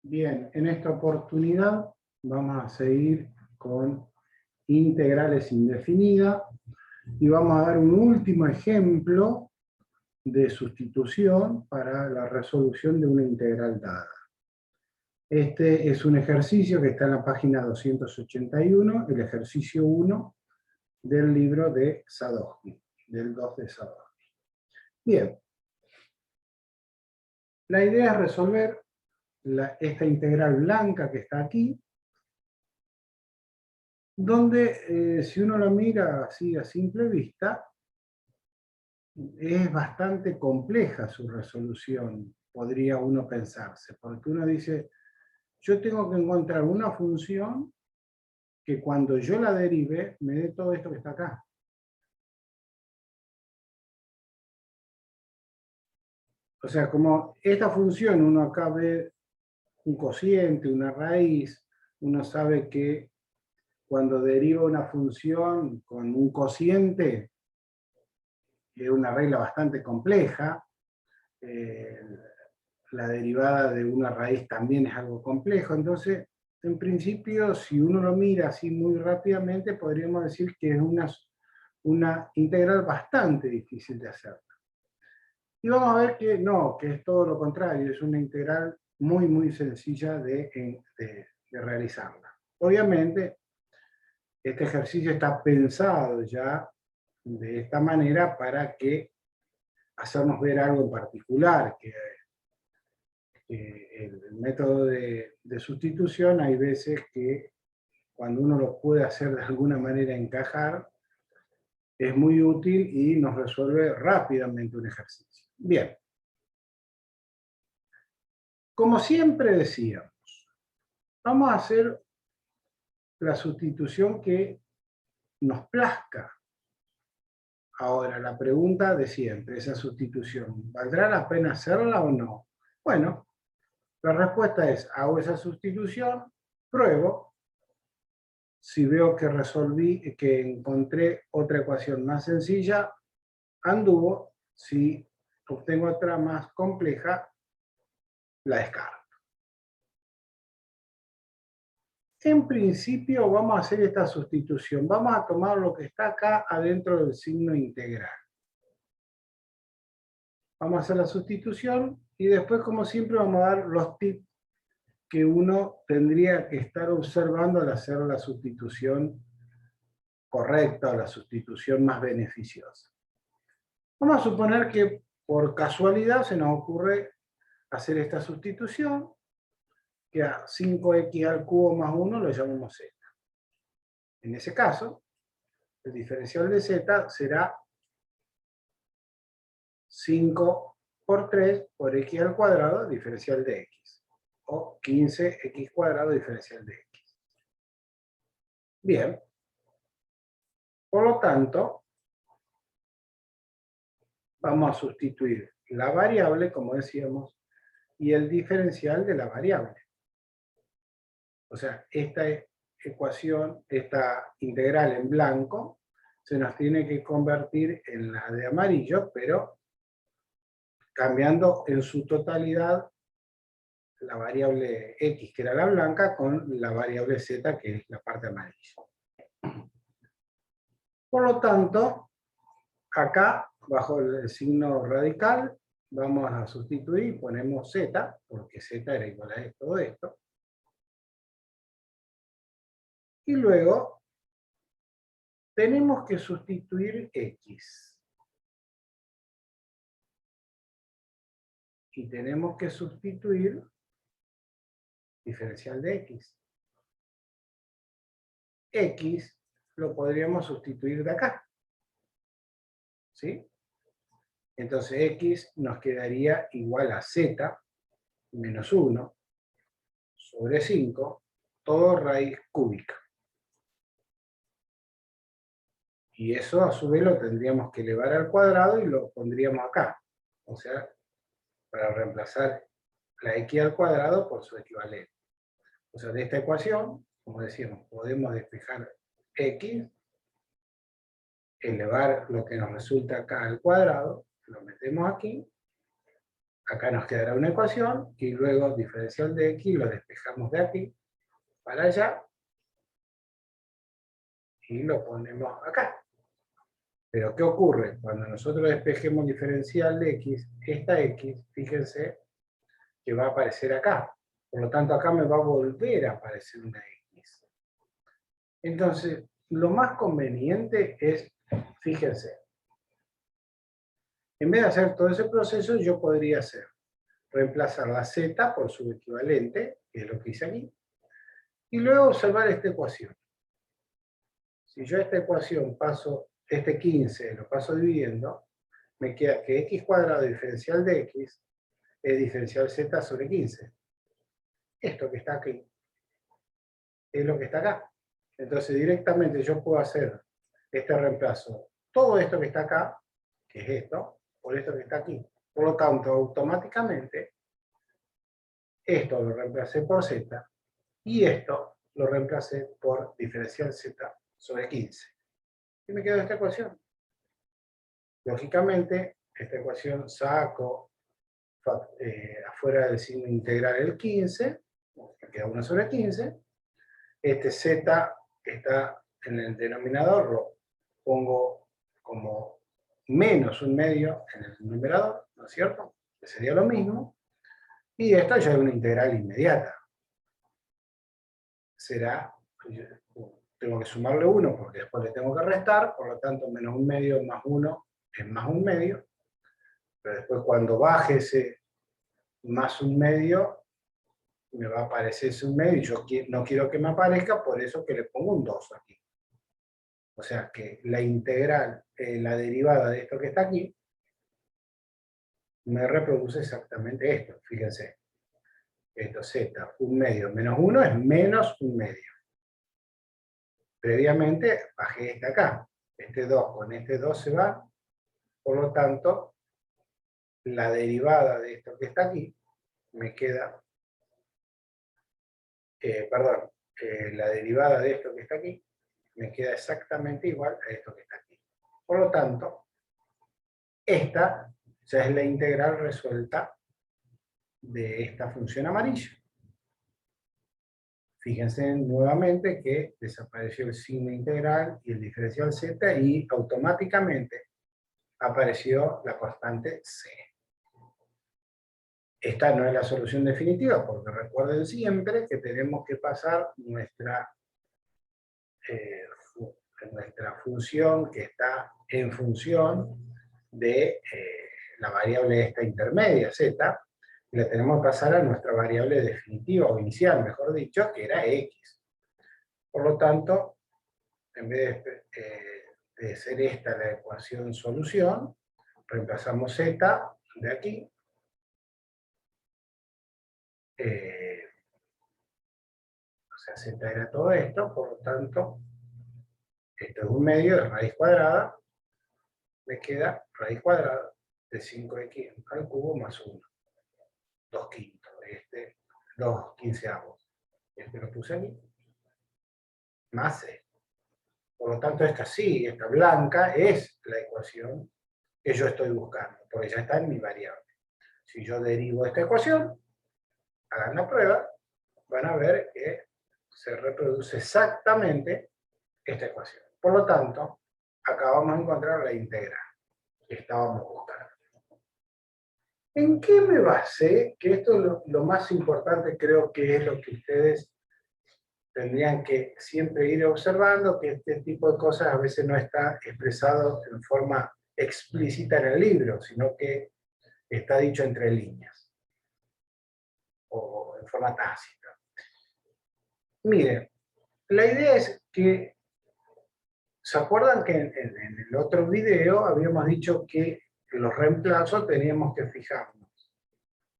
Bien, en esta oportunidad vamos a seguir con integrales indefinidas y vamos a dar un último ejemplo de sustitución para la resolución de una integral dada. Este es un ejercicio que está en la página 281, el ejercicio 1 del libro de Sadowski, del 2 de Sadowski. Bien, la idea es resolver esta integral blanca que está aquí, donde si uno lo mira así a simple vista, es bastante compleja su resolución, podría uno pensarse, porque uno dice, yo tengo que encontrar una función que cuando yo la derive, me dé todo esto que está acá. O sea, como esta función, uno acá ve un cociente, una raíz, uno sabe que cuando deriva una función con un cociente, es una regla bastante compleja, la derivada de una raíz también es algo complejo, entonces, en principio, si uno lo mira así muy rápidamente, podríamos decir que es una integral bastante difícil de hacer. Y vamos a ver que no, que es todo lo contrario, es una integral muy, muy sencilla de realizarla. Obviamente, este ejercicio está pensado ya de esta manera para que hacernos ver algo en particular, que el método de sustitución hay veces que cuando uno lo puede hacer de alguna manera encajar, es muy útil y nos resuelve rápidamente un ejercicio. Bien. Como siempre decíamos, vamos a hacer la sustitución que nos plazca. Ahora, la pregunta de siempre, esa sustitución, ¿valdrá la pena hacerla o no? Bueno, la respuesta es, hago esa sustitución, pruebo, si veo que resolví, que encontré otra ecuación más sencilla, anduvo, si obtengo otra más compleja, la descarto. En principio vamos a hacer esta sustitución, vamos a tomar lo que está acá adentro del signo integral. Vamos a hacer la sustitución y después, como siempre, vamos a dar los tips que uno tendría que estar observando al hacer la sustitución correcta o la sustitución más beneficiosa. Vamos a suponer que por casualidad se nos ocurre hacer esta sustitución, que a 5x al cubo más 1 lo llamamos z. En ese caso, el diferencial de z será 5 por 3 por x al cuadrado diferencial de x, o 15x cuadrado diferencial de x. Bien, por lo tanto, vamos a sustituir la variable, como decíamos, y el diferencial de la variable. O sea, esta ecuación, esta integral en blanco, se nos tiene que convertir en la de amarillo, pero cambiando en su totalidad la variable x, que era la blanca, con la variable z, que es la parte amarilla. Por lo tanto, acá, bajo el signo radical, vamos a sustituir, ponemos z, porque z era igual a todo esto. Y luego, tenemos que sustituir x. Y tenemos que sustituir diferencial de x. X lo podríamos sustituir de acá. ¿Sí? Entonces x nos quedaría igual a z menos 1 sobre 5, todo raíz cúbica. Y eso a su vez lo tendríamos que elevar al cuadrado y lo pondríamos acá. O sea, para reemplazar la x al cuadrado por su equivalente. O sea, de esta ecuación, como decíamos, podemos despejar x, elevar lo que nos resulta acá al cuadrado, lo metemos aquí, Acá nos quedará una ecuación, y luego diferencial de x lo despejamos de aquí para allá, y lo ponemos acá. Pero ¿qué ocurre? Cuando nosotros despejemos diferencial de x, esta x, fíjense, que va a aparecer acá. Por lo tanto, acá me va a volver a aparecer una x. Entonces, lo más conveniente es, fíjense, en vez de hacer todo ese proceso, yo podría hacer reemplazar la z por su equivalente, que es lo que hice aquí, y luego observar esta ecuación. Si yo esta ecuación paso, este 15 lo paso dividiendo, me queda que x cuadrado diferencial de x es diferencial z sobre 15. Esto que está aquí es lo que está acá. Entonces directamente yo puedo hacer este reemplazo. Todo esto que está acá, que es esto, por esto que está aquí. Por lo tanto, automáticamente, esto lo reemplacé por z, y esto lo reemplacé por diferencial z sobre 15. Y me quedó esta ecuación. Lógicamente, esta ecuación saco afuera del signo integral el 15, me queda 1 sobre 15. Este z que está en el denominador lo pongo como menos un medio en el numerador, ¿no es cierto? Que sería lo mismo. Y esto ya es una integral inmediata. Será, tengo que sumarle 1 porque después le tengo que restar, por lo tanto menos un medio más 1 es más un medio. Pero después cuando baje ese más un medio, me va a aparecer ese un medio, y yo no quiero que me aparezca, por eso que le pongo un 2 aquí. O sea que la integral, la derivada de esto que está aquí, me reproduce exactamente esto. Fíjense, esto z, un medio menos 1 es menos un medio. Previamente bajé este acá. Este 2 con este 2 se va, por lo tanto, la derivada de esto que está aquí, me queda, perdón, la derivada de esto que está aquí, me queda exactamente igual a esto que está aquí. Por lo tanto, esta ya es la integral resuelta de esta función amarilla. Fíjense nuevamente que desapareció el signo integral y el diferencial z, y automáticamente apareció la constante c. Esta no es la solución definitiva, porque recuerden siempre que tenemos que pasar nuestra función que está en función de la variable esta intermedia, z, y la tenemos que pasar a nuestra variable definitiva, o inicial, mejor dicho, que era x. Por lo tanto, en vez de ser esta la ecuación solución, reemplazamos z de aquí, o sea, z era todo esto, por lo tanto, esto es un medio de raíz cuadrada, me queda raíz cuadrada de 5x al cubo más 1. 2 quintos, 2 quinceavos. Este lo puse aquí, más c. Por lo tanto, esta sí, esta blanca, es la ecuación que yo estoy buscando, porque ya está en mi variable. Si yo derivo esta ecuación, hagan la prueba, van a ver que se reproduce exactamente esta ecuación. Por lo tanto, acá vamos a encontrar la integral que estábamos buscando. ¿En qué me basé? Que esto es lo más importante, creo que es lo que ustedes tendrían que siempre ir observando, que este tipo de cosas a veces no está expresado en forma explícita en el libro, sino que está dicho entre líneas, o en forma tácita. Miren, la idea es que, ¿se acuerdan que en el otro video habíamos dicho que los reemplazos teníamos que fijarnos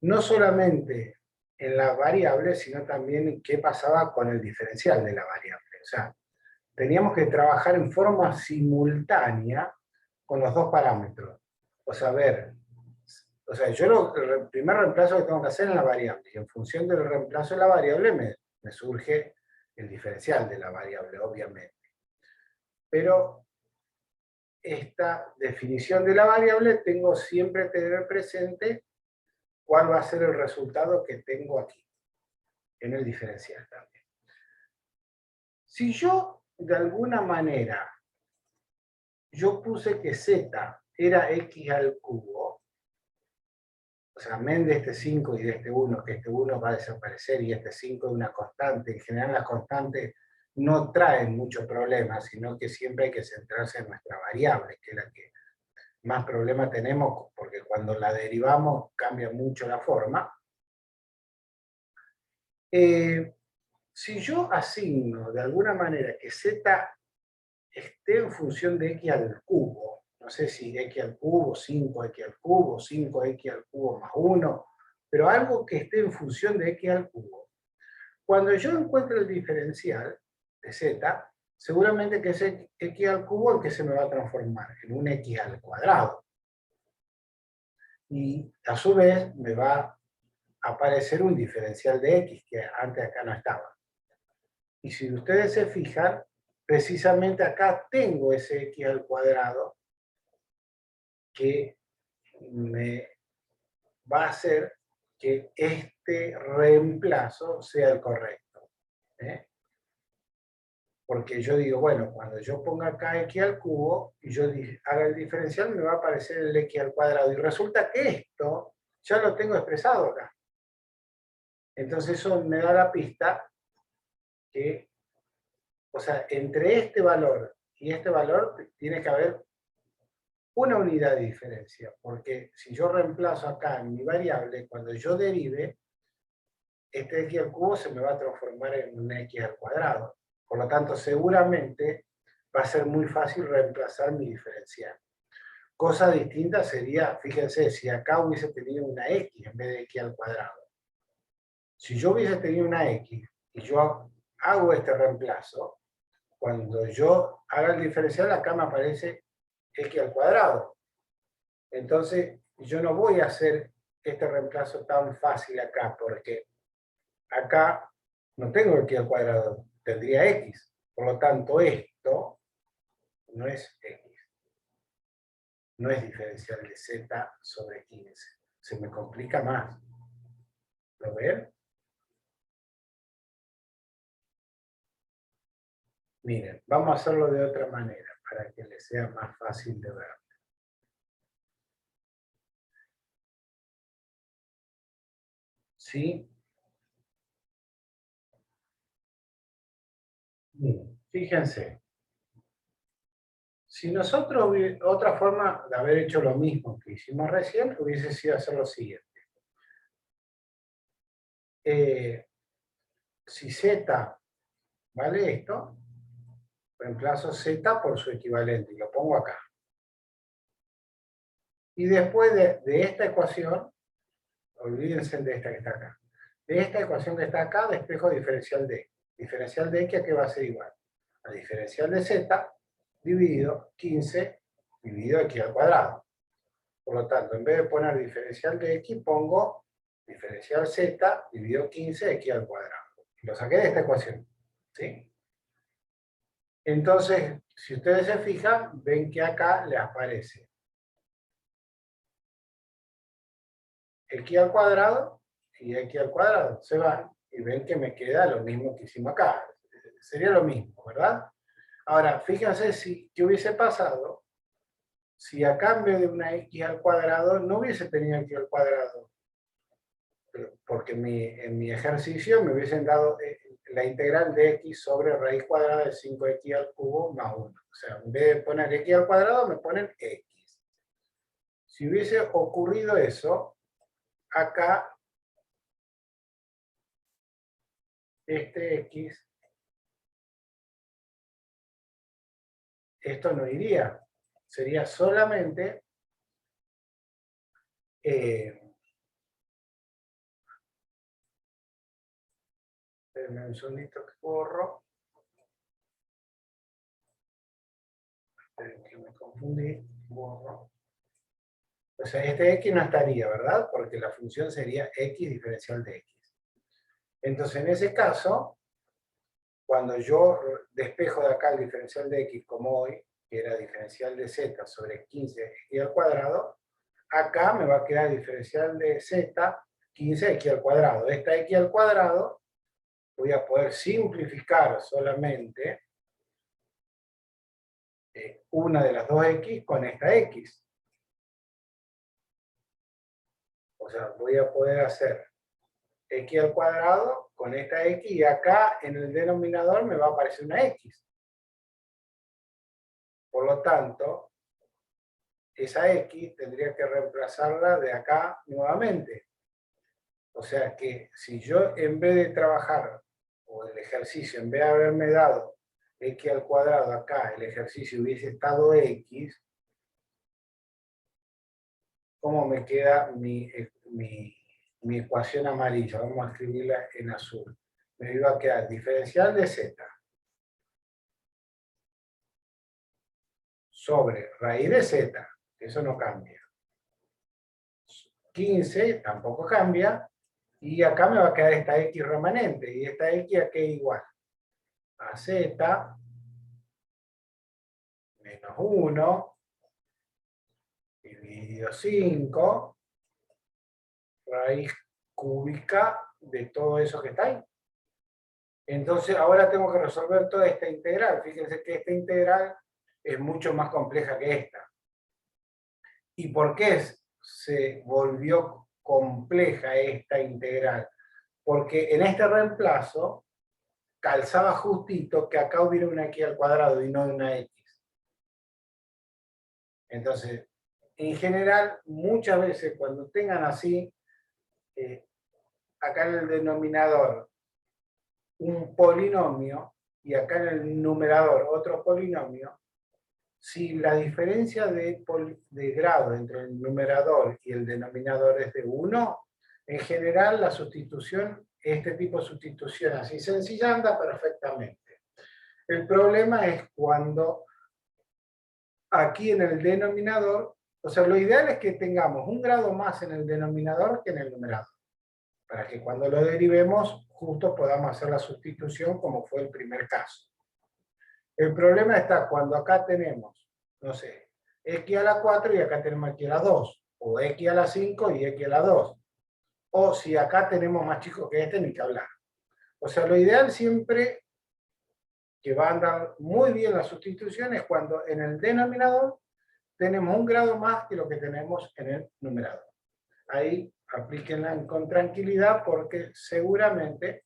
no solamente en la variable, sino también en qué pasaba con el diferencial de la variable? O sea, teníamos que trabajar en forma simultánea con los dos parámetros. O sea, yo el primer reemplazo que tengo que hacer es la variable, y en función del reemplazo de la variable me surge el diferencial de la variable, obviamente. Pero esta definición de la variable tengo siempre que tener presente cuál va a ser el resultado que tengo aquí, en el diferencial también. Si yo, de alguna manera, yo puse que z era x al cubo, o sea, amén de este 5 y de este 1, que este 1 va a desaparecer y este 5 es una constante. En general las constantes no traen mucho problema, sino que siempre hay que centrarse en nuestra variable, que es la que más problema tenemos, porque cuando la derivamos cambia mucho la forma. Si yo asigno de alguna manera que z esté en función de x al cubo, no sé si x al cubo, 5x al cubo, 5x al cubo más 1, pero algo que esté en función de x al cubo. Cuando yo encuentre el diferencial de z, seguramente que es x al cubo el que se me va a transformar en un x al cuadrado. Y a su vez me va a aparecer un diferencial de x que antes acá no estaba. Y si ustedes se fijan, precisamente acá tengo ese x al cuadrado que me va a hacer que este reemplazo sea el correcto. Porque yo digo, bueno, cuando yo ponga acá x al cubo y yo haga el diferencial, me va a aparecer el x al cuadrado. Y resulta que esto ya lo tengo expresado acá. Entonces eso me da la pista que, o sea, entre este valor y este valor tiene que haber una unidad de diferencia, porque si yo reemplazo acá en mi variable, cuando yo derive, este x al cubo se me va a transformar en un x al cuadrado. Por lo tanto, seguramente va a ser muy fácil reemplazar mi diferencial. Cosa distinta sería, fíjense, si acá hubiese tenido una x en vez de x al cuadrado. Si yo hubiese tenido una x y yo hago este reemplazo, cuando yo haga el diferencial, acá me aparece x al cuadrado. Entonces, yo no voy a hacer este reemplazo tan fácil acá, porque acá no tengo x al cuadrado, tendría x. Por lo tanto, esto no es x. No es diferencial de z sobre 15. Se me complica más. ¿Lo ven? Miren, vamos a hacerlo de otra manera, para que les sea más fácil de ver. ¿Sí? Bien, fíjense. Si nosotros, otra forma de haber hecho lo mismo que hicimos recién, hubiese sido hacer lo siguiente. Si z vale esto, reemplazo z por su equivalente y lo pongo acá. Y después de esta ecuación, olvídense de esta que está acá. De esta ecuación que está acá, despejo diferencial de x. Diferencial de x, ¿a qué va a ser igual? A diferencial de z dividido 15 dividido x al cuadrado. Por lo tanto, en vez de poner diferencial de x, pongo diferencial z dividido 15 x al cuadrado. Lo saqué de esta ecuación. ¿Sí? Entonces, si ustedes se fijan, ven que acá le aparece x al cuadrado y x al cuadrado. Se van y ven que me queda lo mismo que hicimos acá. Sería lo mismo, ¿verdad? Ahora, fíjense qué hubiese pasado si acá en vez de una x al cuadrado no hubiese tenido x al cuadrado. Porque en mi ejercicio me hubiesen dado la integral de x sobre raíz cuadrada de 5x al cubo más 1. O sea, en vez de poner x al cuadrado, me ponen x. Si hubiese ocurrido eso, acá este x, esto no iría. Sería solamente espérenme un segundito que borro. Esperen que me confundí. Borro. O sea, este x no estaría, ¿verdad? Porque la función sería x diferencial de x. Entonces, en ese caso, cuando yo despejo de acá el diferencial de x como hoy, que era diferencial de z sobre 15x al cuadrado, acá me va a quedar diferencial de z, 15x al cuadrado. Esta x al cuadrado voy a poder simplificar solamente una de las dos x con esta x. O sea, voy a poder hacer x al cuadrado con esta x y acá en el denominador me va a aparecer una x. Por lo tanto, esa x tendría que reemplazarla de acá nuevamente. O sea que si yo en vez de trabajar, o el ejercicio, en vez de haberme dado x al cuadrado acá, el ejercicio hubiese estado x, ¿cómo me queda mi ecuación amarilla? Vamos a escribirla en azul. Me iba a quedar diferencial de z sobre raíz de z, eso no cambia. 15 tampoco cambia, y acá me va a quedar esta x remanente, y esta x aquí es igual a z menos 1 dividido 5 raíz cúbica de todo eso que está ahí. Entonces ahora tengo que resolver toda esta integral. Fíjense que esta integral es mucho más compleja que esta. ¿Y por qué se volvió compleja esta integral? Porque en este reemplazo calzaba justito que acá hubiera una x al cuadrado y no una x. Entonces, en general, muchas veces cuando tengan así, acá en el denominador un polinomio y acá en el numerador otro polinomio, si la diferencia de grado entre el numerador y el denominador es de 1, en general la sustitución, este tipo de sustitución así sencilla anda perfectamente. El problema es cuando aquí en el denominador, o sea, lo ideal es que tengamos un grado más en el denominador que en el numerador, para que cuando lo derivemos justo podamos hacer la sustitución como fue el primer caso. El problema está cuando acá tenemos, no sé, x a la 4 y acá tenemos x a la 2, o x a la 5 y x a la 2. O si acá tenemos más chicos que este, ni que hablar. O sea, lo ideal siempre que va a andar muy bien la sustitución es cuando en el denominador tenemos un grado más que lo que tenemos en el numerador. Ahí aplíquenla con tranquilidad porque seguramente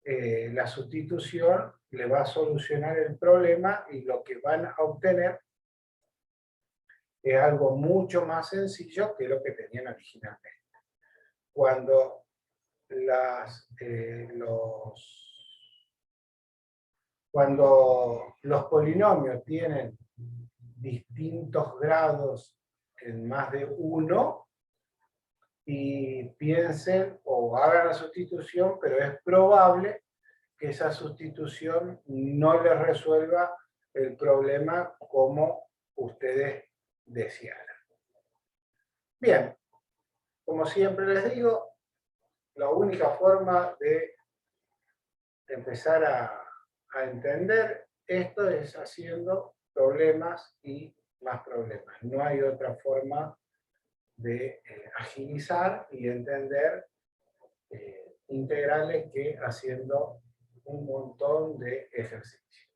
la sustitución le va a solucionar el problema y lo que van a obtener es algo mucho más sencillo que lo que tenían originalmente. Cuando los polinomios tienen distintos grados en más de uno, y piensen o hagan la sustitución, pero es probable que esa sustitución no les resuelva el problema como ustedes desearan. Bien, como siempre les digo, la única forma de empezar a entender esto es haciendo problemas y más problemas. No hay otra forma de agilizar y entender integrales que haciendo un montón de ejercicios.